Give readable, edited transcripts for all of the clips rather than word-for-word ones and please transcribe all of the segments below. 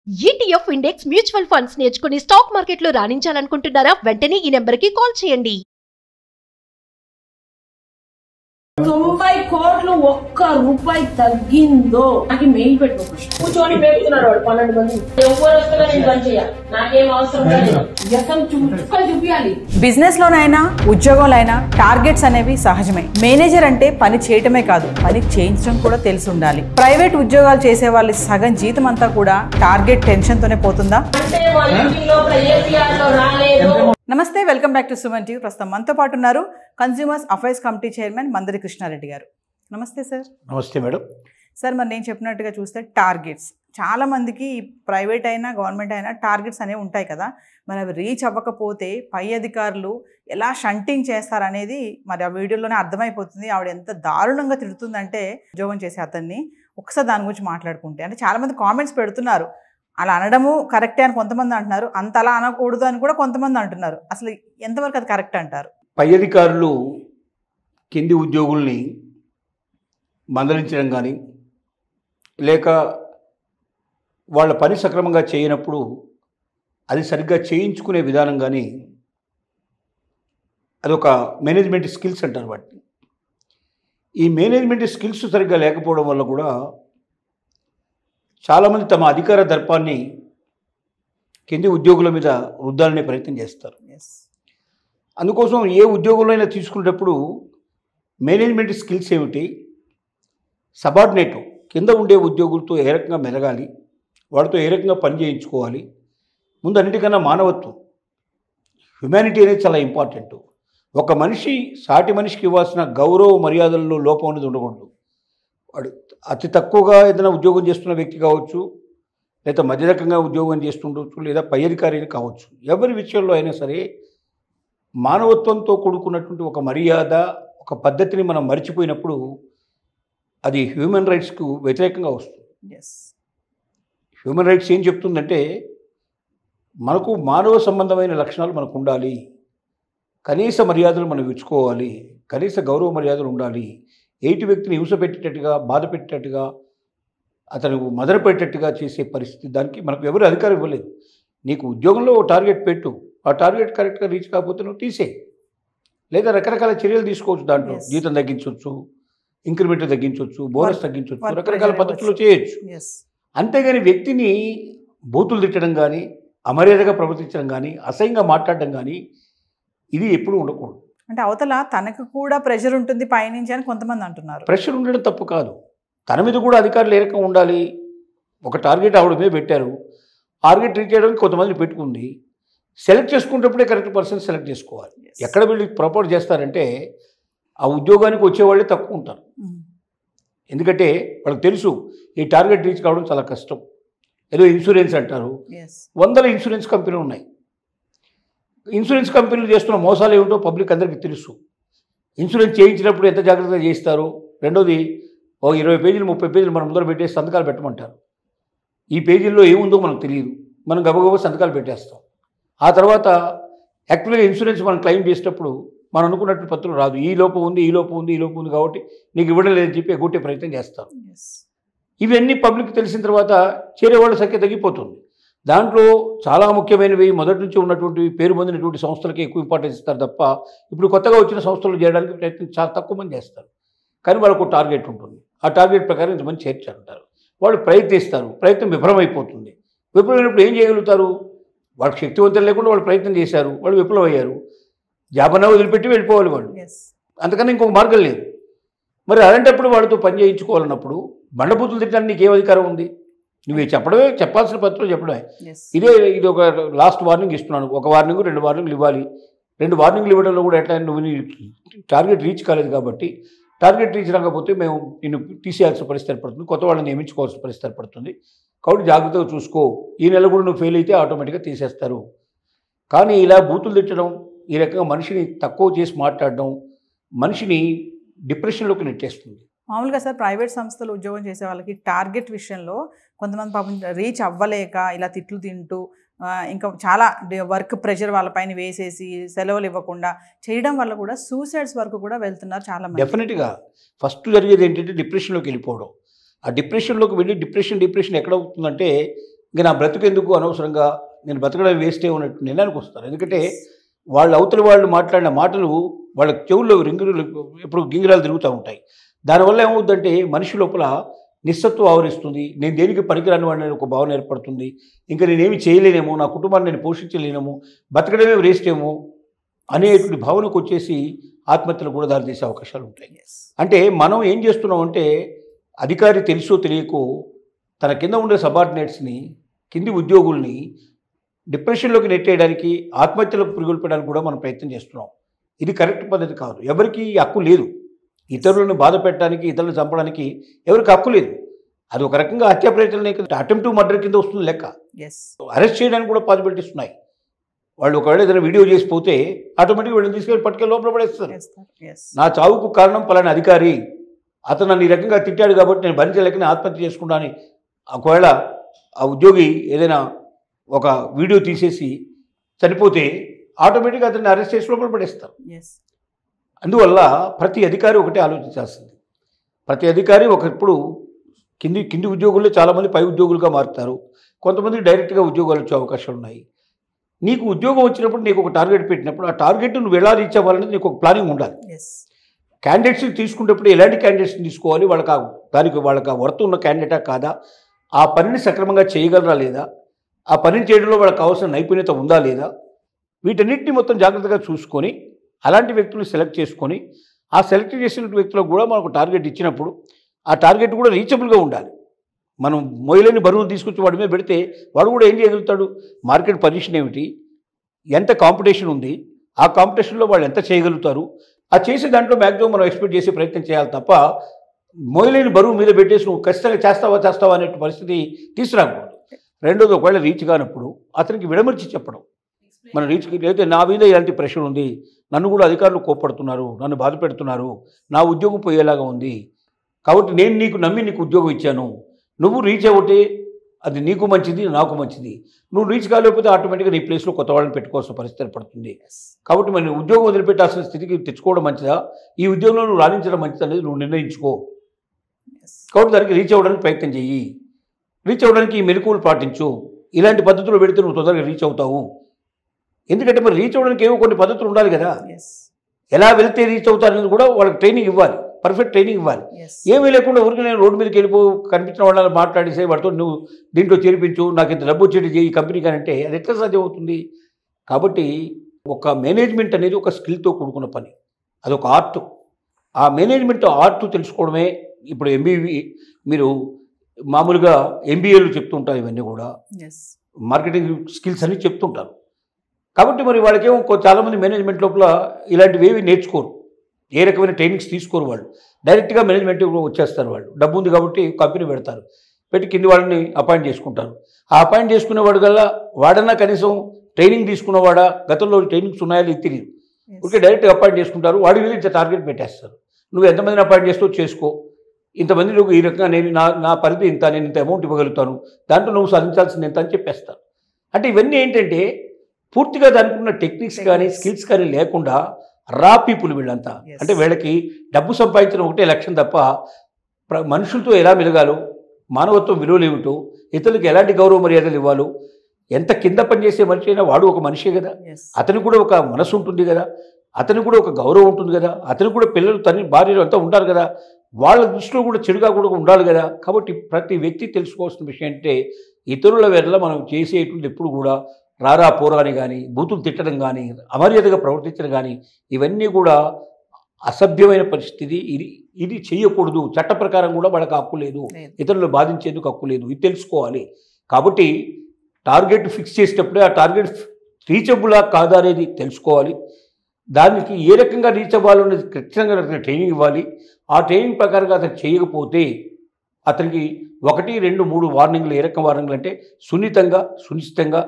ETF index mutual funds నేర్చుకుని stock మార్కెట్లో రాణించాలనుకుంటున్నారా? వెంటనే ఈ నెంబర్కి కాల్ చేయండి. 90 కోట్లు ఒక్క రూపాయి తగ్గిందో నాకు మెయిల్ పెట్టుకోవచ్చు. కూర్చొని పెడుతున్నారు వాడు 12 మంది. ఎవరు వస్తున్నా నేను పని చేయాలి, నాకేం అవసరం లేదు. వ్యసం చుక్కలు చూపించాలి. బిజినెస్ లోనైనా ఉద్యోగంలోనైనా టార్గెట్స్ అనేవి సహజమే. మేనేజర్ అంటే పని చేయటమే కాదు, పని చేయించడం కూడా తెలిసి ఉండాలి. ప్రైవేట్ ఉద్యోగాలు చేసే వాళ్ళ సగం జీతం అంతా కూడా టార్గెట్ టెన్షన్ తోనే పోతుందా? అంటే వాళ్ళ ఇంట్లో ఏపీఆర్ లో రాలేదు. నమస్తే, welcome back to Suman TV. ప్రస్తుతం మనతో పాటు ఉన్నారు consumers affairs committee chairman Mandari Krishna Reddy గారు. నమస్తే సార్. నమస్తే మేడం. సార్, మరి నేను చెప్పినట్టుగా చూస్తే టార్గెట్స్ చాలా మందికి ప్రైవేట్ అయినా గవర్నమెంట్ అయినా టార్గెట్స్ అనేవి ఉంటాయి కదా. మరి అవి రీచ్ అవ్వకపోతే పై అధికారులు ఎలా షంటింగ్ చేస్తారనేది మరి ఆ వీడియోలోనే అర్థమైపోతుంది. ఆవిడ ఎంత దారుణంగా తిడుతుందంటే ఉద్యోగం చేసే అతన్ని. ఒకసారి దాని గురించి మాట్లాడుకుంటే, అంటే చాలామంది కామెంట్స్ పెడుతున్నారు, అలా అనడము కరెక్టే అని కొంతమంది అంటున్నారు, అంత అలా అనకూడదు అని కూడా కొంతమంది అంటున్నారు. అసలు ఎంతవరకు అది కరెక్ట్ అంటారు? పై అధికారులు కింది ఉద్యోగుల్ని మందలించడం కానీ, లేక వాళ్ళ పని సక్రమంగా చేయనప్పుడు అది సరిగ్గా చేయించుకునే విధానం కానీ, అదొక మేనేజ్మెంట్ స్కిల్స్ అంటారు వాటిని. ఈ మేనేజ్మెంట్ స్కిల్స్ సరిగ్గా లేకపోవడం వల్ల కూడా చాలామంది తమ అధికార దర్పాన్ని కింది ఉద్యోగుల మీద రుద్దాలనే ప్రయత్నం చేస్తారు. అందుకోసం ఏ ఉద్యోగంలో అయినా తీసుకునేటప్పుడు మేనేజ్మెంట్ స్కిల్స్ ఏమిటి, సబార్డినేట్ కింద ఉండే ఉద్యోగులతో ఏ రకంగా మెలగాలి, వాడితో ఏ రకంగా పని చేయించుకోవాలి, ముందు అన్నిటికన్నా మానవత్వం, హ్యుమానిటీ అనేది చాలా ఇంపార్టెంట్. ఒక మనిషి సాటి మనిషికి ఇవ్వాల్సిన గౌరవ మర్యాదల్లో లోపం అనేది ఉండకూడదు. వాడు అతి తక్కువగా ఏదైనా ఉద్యోగం చేస్తున్న వ్యక్తి కావచ్చు, లేదా మధ్య రకంగా ఉద్యోగం చేస్తుండవచ్చు, లేదా పై అధికారి కావచ్చు, ఎవరి విషయంలో అయినా సరే మానవత్వంతో కూడుకున్నటువంటి ఒక మర్యాద, ఒక పద్ధతిని మనం మర్చిపోయినప్పుడు అది హ్యూమన్ రైట్స్కు వ్యతిరేకంగా వస్తుంది. హ్యూమన్ రైట్స్ ఏం చెప్తుందంటే, మనకు మానవ సంబంధమైన లక్షణాలు మనకు ఉండాలి, కనీస మర్యాదలు మనం ఇచ్చుకోవాలి, కనీస గౌరవ మర్యాదలు ఉండాలి. ఎయిటి వ్యక్తిని హింస పెట్టేటట్టుగా, బాధ పెట్టేటట్టుగా, అతను మదన పెట్టేట్టుగా చేసే పరిస్థితి దానికి మనకు ఎవరు అధికారం ఇవ్వలేదు. నీకు ఉద్యోగంలో ఓ టార్గెట్ పెట్టు, ఆ టార్గెట్ కరెక్ట్గా రీచ్ కాకపోతే నువ్వు తీసే, లేదా రకరకాల చర్యలు తీసుకోవచ్చు. దాంట్లో జీతం తగ్గించవచ్చు, ఇంక్రిమెంట్ తగ్గించవచ్చు, బోనస్ తగ్గించవచ్చు, రకరకాల పద్ధతులు చేయొచ్చు. అంతేగాని వ్యక్తిని బూతులు తిట్టడం కానీ, అమర్యాదగా ప్రవర్తించడం కానీ, అసహ్యంగా మాట్లాడడం కానీ ఇది ఎప్పుడూ ఉండకూడదు. అంటే అవతల తనకు కూడా ప్రెషర్ ఉంటుంది పైనుంచి అని కొంతమంది అంటున్నారు. ప్రెషర్ ఉండడం తప్పు కాదు, తన మీద కూడా అధికారులు ఏ రకంగా ఉండాలి. ఒక టార్గెట్ ఆవిడ మీద పెట్టారు, టార్గెట్ రీచ్ చేయడానికి కొంతమంది పెట్టుకుంది, సెలెక్ట్ చేసుకునేటప్పుడే కరెక్ట్ పర్సన్ సెలెక్ట్ చేసుకోవాలి. ఎక్కడ వీళ్ళు ప్రపోజ్ చేస్తారంటే ఆ ఉద్యోగానికి వచ్చేవాళ్ళే తక్కువ ఉంటారు. ఎందుకంటే వాళ్ళకి తెలుసు ఈ టార్గెట్ రీచ్ కావడం చాలా కష్టం. ఏదో ఇన్సూరెన్స్ అంటారు, 100 ఇన్సూరెన్స్ కంపెనీలు ఉన్నాయి. ఇన్సూరెన్స్ కంపెనీలు చేస్తున్న మోసాలు ఏమిటో పబ్లిక్ అందరికీ తెలుసు. ఇన్సూరెన్స్ చేయించినప్పుడు ఎంత జాగ్రత్తగా చేయిస్తారు. రెండోది, 20 పేజీలు 30 పేజీలు మనం ముందర పెట్టేసి సంతకాలు పెట్టమంటారు. ఈ పేజీల్లో ఏముందో మనకు తెలియదు, మనం గబగబా సంతకాలు పెట్టేస్తాం. ఆ తర్వాత యాక్చువల్గా ఇన్సూరెన్స్ మనం క్లెయిమ్ చేసేటప్పుడు మనం అనుకున్నట్టు పత్రం రాదు. ఈ లోపం ఉంది, ఈ లోపం ఉంది, ఈ లోపం ఉంది కాబట్టి నీకు ఇవ్వడం లేదని చెప్పి ఎగ్గొట్టే ప్రయత్నం చేస్తారు. ఇవన్నీ పబ్లిక్ తెలిసిన తర్వాత చేరే వాళ్ళ సంఖ్య తగ్గిపోతుంది. దాంట్లో చాలా ముఖ్యమైనవి, మొదటి నుంచి ఉన్నటువంటి పేరు పొందినటువంటి సంస్థలకి ఎక్కువ ఇంపార్టెన్స్ ఇస్తారు తప్ప ఇప్పుడు కొత్తగా వచ్చిన సంస్థలు చేయడానికి ప్రయత్నం చాలా తక్కువ మంది చేస్తారు. కానీ వాళ్ళకు టార్గెట్ ఉంటుంది, ఆ టార్గెట్ ప్రకారం ఇంతమంది చేర్చారంటారు. వాళ్ళు ప్రయత్నిస్తారు, ప్రయత్నం విఫలమైపోతుంది. విఫలమైనప్పుడు ఏం చేయగలుగుతారు? వాళ్ళకి శక్తివంతులు లేకుండా వాళ్ళు ప్రయత్నం చేశారు, వాళ్ళు విఫలమయ్యారు. జాబన్నా వదిలిపెట్టి వెళ్ళిపోవాలి వాళ్ళు, అంతకన్నా ఇంకొక మార్గం లేదు. మరి అలాంటప్పుడు వాళ్ళతో పని చేయించుకోవాలన్నప్పుడు బండబూతులు తిట్టడానికి నీకు ఏం అధికారం ఉంది? నువ్వు చెప్పడమే, చెప్పాల్సిన పత్రం చెప్పడమే. ఇది ఒక లాస్ట్ వార్నింగ్ ఇస్తున్నాను. 1 వార్నింగ్ 2 వార్నింగ్లు ఇవ్వాలి. 2 వార్నింగ్లు ఇవ్వడంలో కూడా ఎట్లా, నువ్వు నీ టార్గెట్ రీచ్ కాలేదు కాబట్టి, టార్గెట్ రీచ్ రాకపోతే మేము నిన్ను తీసేయాల్సిన పరిస్థితి ఏర్పడుతుంది, కొత్త వాళ్ళని నియమించుకోవాల్సిన పరిస్థితి ఏర్పడుతుంది. కాబట్టి జాగ్రత్తగా చూసుకో, ఈ నెల కూడా నువ్వు ఫెయిల్ అయితే ఆటోమేటిక్గా తీసేస్తారు. కానీ ఇలా బూతులు తిట్టడం, ఈ రకంగా మనిషిని తక్కువ చేసి మాట్లాడడం మనిషిని డిప్రెషన్లోకి నెట్టేస్తుంది. మామూలుగా సార్, ప్రైవేట్ సంస్థలు ఉద్యోగం చేసే వాళ్ళకి టార్గెట్ విషయంలో కొంతమంది పాపం రీచ్ అవ్వలేక ఇలా తిట్లు తింటూ ఇంకా చాలా వర్క్ ప్రెషర్ వాళ్ళపైన వేసేసి సెలవులు ఇవ్వకుండా చేయడం వల్ల కూడా సూసైడ్స్ వరకు కూడా వెళ్తున్నారు చాలా మంది. డెఫినెట్గా ఫస్ట్ జరిగేది ఏంటంటే డిప్రెషన్లోకి వెళ్ళిపోవడం. ఆ డిప్రెషన్లోకి వెళ్ళి డిప్రెషన్ ఎక్కడ అవుతుందంటే ఇంకా నా బ్రతుకెందుకు అనవసరంగా నేను బ్రతకడం వేస్టే ఉన్నట్టు నిర్ణయానికి వస్తారు. ఎందుకంటే వాళ్ళు అవతల వాళ్ళు మాట్లాడిన మాటలు వాళ్ళ చెవుల్లో ఎప్పుడు గింగిరాలు తిరుగుతూ ఉంటాయి. దానివల్ల ఏమవుతుందంటే మనిషి లోపల నిస్సత్వం ఆవరిస్తుంది. నేను దేనికి పనికిరాని వాడిని ఒక భావన ఏర్పడుతుంది. ఇంకా నేనేమి చేయలేనేమో, నా కుటుంబాన్ని నేను పోషించలేనేమో, బతకడమే వేస్ట్ ఏమో అనేటువంటి భావనకు వచ్చేసి ఆత్మహత్యలు కూడా దారితీసే అవకాశాలు ఉంటాయి. అంటే మనం ఏం చేస్తున్నామంటే అధికారి తెలుసో తెలియకో తన కింద ఉండే సబార్డినేట్స్ని, కింది ఉద్యోగుల్ని డిప్రెషన్లోకి నెట్టేయడానికి, ఆత్మహత్యలకు పురిగొల్పడానికి కూడా మనం ప్రయత్నం చేస్తున్నాం. ఇది కరెక్ట్ పద్ధతి కాదు. ఎవరికి హక్కు లేదు. ఇతరులను బాధ పెట్టడానికి, ఇతరులను చంపడానికి ఎవరికి హక్కు లేదు. అది ఒక రకంగా హత్యా ప్రయత్నం, అటెంప్ట్ మర్డర్ కింద వస్తుంది లెక్క. అరెస్ట్ చేయడానికి కూడా పాసిబిలిటీస్ ఉన్నాయి. వాళ్ళు ఒకవేళ ఏదైనా వీడియో చేసిపోతే ఆటోమేటిక్గా వీళ్ళని తీసుకెళ్ళి పట్టుకెళ్ళి లోపల పడేస్తారు. నా చావుకు కారణం పలానా అధికారి, అతను నన్ను ఈ రకంగా తిట్టాడు కాబట్టి నేను భరించలేక ఆత్మహత్య చేసుకుంటానని ఒకవేళ ఆ ఉద్యోగి ఏదైనా ఒక వీడియో తీసేసి చనిపోతే ఆటోమేటిక్గా అతన్ని అరెస్ట్ చేసి లోపల పడేస్తారు. అందువల్ల ప్రతి అధికారి ఒకటే ఆలోచించాల్సింది. ప్రతి అధికారి ఒకప్పుడు కింది ఉద్యోగుల్లో చాలామంది పై ఉద్యోగులుగా మారుతారు. కొంతమంది డైరెక్ట్గా ఉద్యోగాలు వచ్చే అవకాశాలు ఉన్నాయి. నీకు ఉద్యోగం వచ్చినప్పుడు నీకు ఒక టార్గెట్ పెట్టినప్పుడు ఆ టార్గెట్ నువ్వు ఎలా రీచ్ అవ్వాలనేది నీకు ఒక ప్లానింగ్ ఉండాలి. క్యాండిడేట్స్ని తీసుకునేటప్పుడు ఎలాంటి క్యాండిడేట్స్ని తీసుకోవాలి, వాళ్ళకి వర్త్ ఉన్న క్యాండిడేటా కాదా, ఆ పనిని సక్రమంగా చేయగలరా లేదా, ఆ పనిని చేయడంలో వాళ్ళకి కావాల్సిన నైపుణ్యత ఉందా లేదా, వీటన్నిటిని మొత్తం జాగ్రత్తగా చూసుకొని అలాంటి వ్యక్తులు సెలెక్ట్ చేసుకొని ఆ సెలెక్ట్ చేసిన వ్యక్తులకు కూడా మనకు టార్గెట్ ఇచ్చినప్పుడు ఆ టార్గెట్ కూడా రీచబుల్గా ఉండాలి. మనం మొయ్యలేని బరువును తీసుకొచ్చి వాడి మీద పెడితే వాడు కూడా ఏం చేయగలుగుతాడు, మార్కెట్ పొజిషన్ ఏమిటి, ఎంత కాంపిటీషన్ ఉంది, ఆ కాంపిటీషన్లో వాళ్ళు ఎంత చేయగలుగుతారు, ఆ చేసే దాంట్లో మ్యాక్సిమం మనం ఎక్స్పెక్ట్ చేసే ప్రయత్నం చేయాలి తప్ప మొయ్యలేని బరువు మీద పెట్టేసి నువ్వు ఖచ్చితంగా చేస్తావా అనే పరిస్థితి తీసుకురాకూడదు. రెండోది, ఒకవేళ రీచ్ కానప్పుడు అతనికి విడమర్చి చెప్పడం. మన రీచ్కి అయితే నా మీద ఇలాంటి ప్రెషర్ ఉంది, నన్ను కూడా అధికారులు కోప్పడుతున్నారు, నన్ను బాధ పెడుతున్నారు, నా ఉద్యోగం పోయేలాగా ఉంది, కాబట్టి నేను నీకు నమ్మి నీకు ఉద్యోగం ఇచ్చాను, నువ్వు రీచ్ అవుతే అది నీకు మంచిది, నాకు మంచిది, నువ్వు రీచ్ కాలేకపోతే ఆటోమేటిక్గా నీ ప్లేస్లో కొత్త వాళ్ళని పెట్టుకోవాల్సిన పరిస్థితి ఏర్పడుతుంది. కాబట్టి మరి ఉద్యోగం వదిలిపెట్టాల్సిన స్థితికి తెచ్చుకోవడం మంచిదా, ఈ ఉద్యోగంలో నువ్వు రాణించడం మంచిది అనేది నువ్వు నిర్ణయించుకో. కాబట్టి దానికి రీచ్ అవ్వడానికి ప్రయత్నం చెయ్యి. రీచ్ అవ్వడానికి ఈ మెలకువలు పాటించు. ఇలాంటి పద్ధతులు పెడితే నువ్వు తొందరగా రీచ్ అవుతావు. ఎందుకంటే మరి రీచ్ అవ్వడానికి ఏవో కొన్ని పద్ధతులు ఉండాలి కదా. ఎలా వెళ్తే రీచ్ అవుతారనేది కూడా వాళ్ళకి ట్రైనింగ్ ఇవ్వాలి, పర్ఫెక్ట్ ట్రైనింగ్ ఇవ్వాలి. ఏమీ లేకుండా ఊరికి నేను రోడ్డు మీదకి కనిపించిన వాళ్ళని మాట్లాడేసే వాడితో నువ్వు దీంట్లో చేర్పించు, నాకు ఇంత డబ్బు వచ్చేది చేయి కంపెనీ అంటే అది ఎట్లా సాధ్యం అవుతుంది? కాబట్టి ఒక మేనేజ్మెంట్ అనేది ఒక స్కిల్తో కూడుకున్న పని, అదొక ఆర్ట్. ఆ మేనేజ్మెంట్ ఆర్ట్ తెలుసుకోవడమే. ఇప్పుడు మీరు మామూలుగా MBAలు చెప్తుంటారు, ఇవన్నీ కూడా మార్కెటింగ్ స్కిల్స్ అని చెప్తుంటారు. కాబట్టి మరి వాళ్ళకేమో చాలామంది మేనేజ్మెంట్ లోపల ఇలాంటివి ఏవి నేర్చుకోరు, ఏ రకమైన ట్రైనింగ్స్ తీసుకోరు. వాళ్ళు డైరెక్ట్గా మేనేజ్మెంట్ వచ్చేస్తారు. వాళ్ళు డబ్బు ఉంది కాబట్టి కంపెనీ పెడతారు, పెట్టి కింది వాళ్ళని అపాయింట్ చేసుకుంటారు. ఆ అపాయింట్ చేసుకునేవాడు కల్లా వాడన్నా కనీసం ట్రైనింగ్ తీసుకున్నవాడా, గతంలో ట్రైనింగ్స్ ఉన్నాయో ఇది తెలియదు, ఓకే డైరెక్ట్గా అపాయింట్ చేసుకుంటారు. వాడి మీద ఇంత టార్గెట్ పెట్టేస్తారు, నువ్వు ఎంతమందిని అపాయింట్ చేస్తూ చేసుకో, ఇంతమంది నువ్వు ఈ రకంగా నేను నా పరిధి ఇంత, నేను ఇంత అమౌంట్ ఇవ్వగలుగుతాను, దాంట్లో నువ్వు సాధించాల్సింది ఎంత అని చెప్పేస్తాను. అంటే ఇవన్నీ ఏంటంటే పూర్తిగా దానికి ఉన్న టెక్నిక్స్ కానీ స్కిల్స్ కానీ లేకుండా రా పీపుల్ వీళ్ళంతా. అంటే వీళ్ళకి డబ్బు సంపాదించడం ఒకటే లక్ష్యం తప్ప మనుషులతో ఎలా మెలగాలో, మానవత్వం విలువలు ఏమిటో, ఇతరులకు ఎలాంటి గౌరవ మర్యాదలు ఇవ్వాలో, ఎంత కింద పనిచేసే మనిషి అయినా వాడు ఒక మనిషే కదా, అతనికి కూడా ఒక మనసు ఉంటుంది కదా, అతనికి కూడా ఒక గౌరవం ఉంటుంది కదా, అతనికి కూడా పిల్లలు భార్యలు అంతా ఉంటారు కదా, వాళ్ళ దృష్టిలో కూడా చెడుగా కూడా ఉండాలి కదా. కాబట్టి ప్రతి వ్యక్తి తెలుసుకోవాల్సిన విషయం అంటే ఇతరుల వేళ మనం చేసేటువంటి ఎప్పుడు కూడా రారా పోరా అని కానీ, బూతులు తిట్టడం కానీ, అమర్యాదగా ప్రవర్తించడం కానీ, ఇవన్నీ కూడా అసభ్యమైన పరిస్థితి. ఇది చేయకూడదు. చట్ట ప్రకారం కూడా వాళ్ళకి హక్కు లేదు, ఇతరులు బాధించేందుకు హక్కు లేదు. ఇది తెలుసుకోవాలి. కాబట్టి టార్గెట్ ఫిక్స్ చేసేటప్పుడే ఆ టార్గెట్ రీచబులా కాదా అనేది తెలుసుకోవాలి. దానికి ఏ రకంగా రీచ్ అవ్వాలనేది ఖచ్చితంగా ట్రైనింగ్ ఇవ్వాలి. ఆ ట్రైనింగ్ ప్రకారంగా అతను చేయకపోతే అతనికి 1, 2, 3 వార్నింగ్లు. ఏ రకం వార్నింగ్లు అంటే సునిశ్చితంగా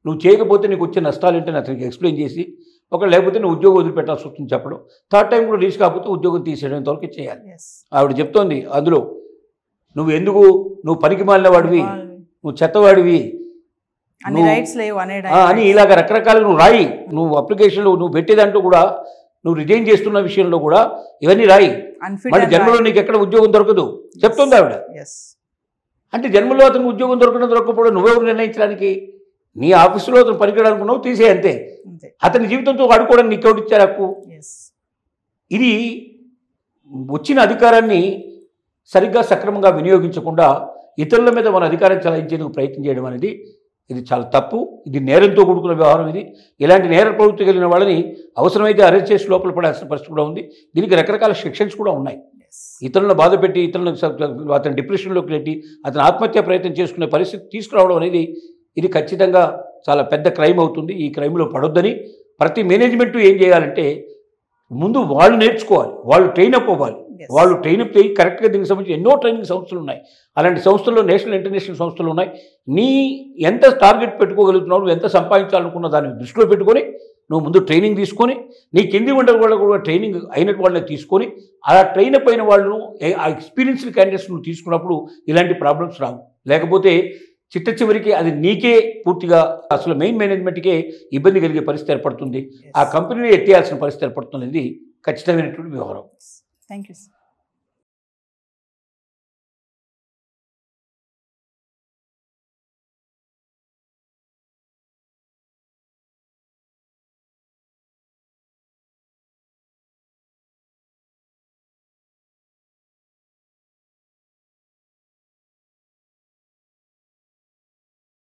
నువ్వు చేయకపోతే నీకు వచ్చే నష్టాలు ఏంటని అతనికి ఎక్స్ప్లెయిన్ చేసి, లేకపోతే నువ్వు ఉద్యోగం వదిలిపెట్టాల్సి వస్తుంది చెప్పడం. థర్డ్ టైం కూడా రీచ్ కాకపోతే ఉద్యోగం తీసేయడంత వరకు చేయాలి. ఆవిడ చెప్తోంది అందులో, నువ్వు పనికి మాలిన వాడివి, నువ్వు చెత్తవాడివి అని ఇలాగ రకరకాలుగా నువ్వు రాయి. నువ్వు అప్లికేషన్లో నువ్వు పెట్టేదాంట్లో కూడా నువ్వు రిజైన్ చేస్తున్న విషయంలో కూడా ఇవన్నీ రాయి. మళ్ళీ జన్మలో నీకు ఎక్కడ ఉద్యోగం దొరకదు చెప్తుంది ఆవిడ. అంటే జన్మలో అతనికి ఉద్యోగం దొరకపోవడం నువ్వెవరు నిర్ణయించడానికి? నీ ఆఫీసులో అతను పనికిరానుకున్నావు, తీసే అంతే. అంతే. అతని జీవితంతో ఆడుకోవడానికి నీకు ఎవరు ఇచ్చారు హక్కు? ఎస్. ఇది వచ్చిన అధికారాన్ని సరిగ్గా సక్రమంగా వినియోగించకుండా ఇతరుల మీద మన అధికారం చలాయించేందుకు ప్రయత్నం చేయడం అనేది ఇది చాలా తప్పు. ఇది నేరంతో కూడుకున్న వ్యవహారం. ఇది ఇలాంటి నేర ప్రవృత్తి కలిగిన వాళ్ళని అవసరమైతే అరెస్ట్ చేసి లోపల పడాల్సిన పరిస్థితి కూడా ఉంది. దీనికి రకరకాల సెక్షన్స్ కూడా ఉన్నాయి. ఇతరులను బాధ పెట్టి ఇతరులను అతని డిప్రెషన్లోకి నెట్టి అతను ఆత్మహత్య ప్రయత్నం చేసుకునే పరిస్థితి తీసుకురావడం అనేది ఇది ఖచ్చితంగా చాలా పెద్ద క్రైమ్ అవుతుంది. ఈ క్రైమ్లో పడొద్దని ప్రతి మేనేజ్మెంట్ ఏం చేయాలంటే ముందు వాళ్ళు నేర్చుకోవాలి, వాళ్ళు ట్రైనప్ అవ్వాలి. వాళ్ళు ట్రైనప్ చేయి కరెక్ట్గా దీనికి సంబంధించి ఎన్నో ట్రైనింగ్ సంస్థలు ఉన్నాయి. అలాంటి సంస్థల్లో నేషనల్ ఇంటర్నేషనల్ సంస్థలు ఉన్నాయి. నీ ఎంత టార్గెట్ పెట్టుకోగలుగుతున్నావు, నువ్వు ఎంత సంపాదించాలనుకున్న దాన్ని దృష్టిలో పెట్టుకొని నువ్వు ముందు ట్రైనింగ్ తీసుకొని నీ కింది ఉండే వాళ్ళు కూడా ట్రైనింగ్ అయినట్టు వాళ్ళని తీసుకొని అలా ట్రైనప్ అయిన వాళ్ళను ఆ ఎక్స్పీరియన్స్డ్ క్యాండిడేట్స్ నువ్వు తీసుకున్నప్పుడు ఇలాంటి ప్రాబ్లమ్స్ రావు. లేకపోతే చిట్ట చివరికి అది నీకే పూర్తిగా అసలు మెయిన్ మేనేజ్మెంట్కే ఇబ్బంది కలిగే పరిస్థితి ఏర్పడుతుంది. ఆ కంపెనీని ఎత్తేయాల్సిన పరిస్థితి ఏర్పడుతుంది. ఇది ఖచ్చితమైనటువంటి వ్యవహారం. Thank you.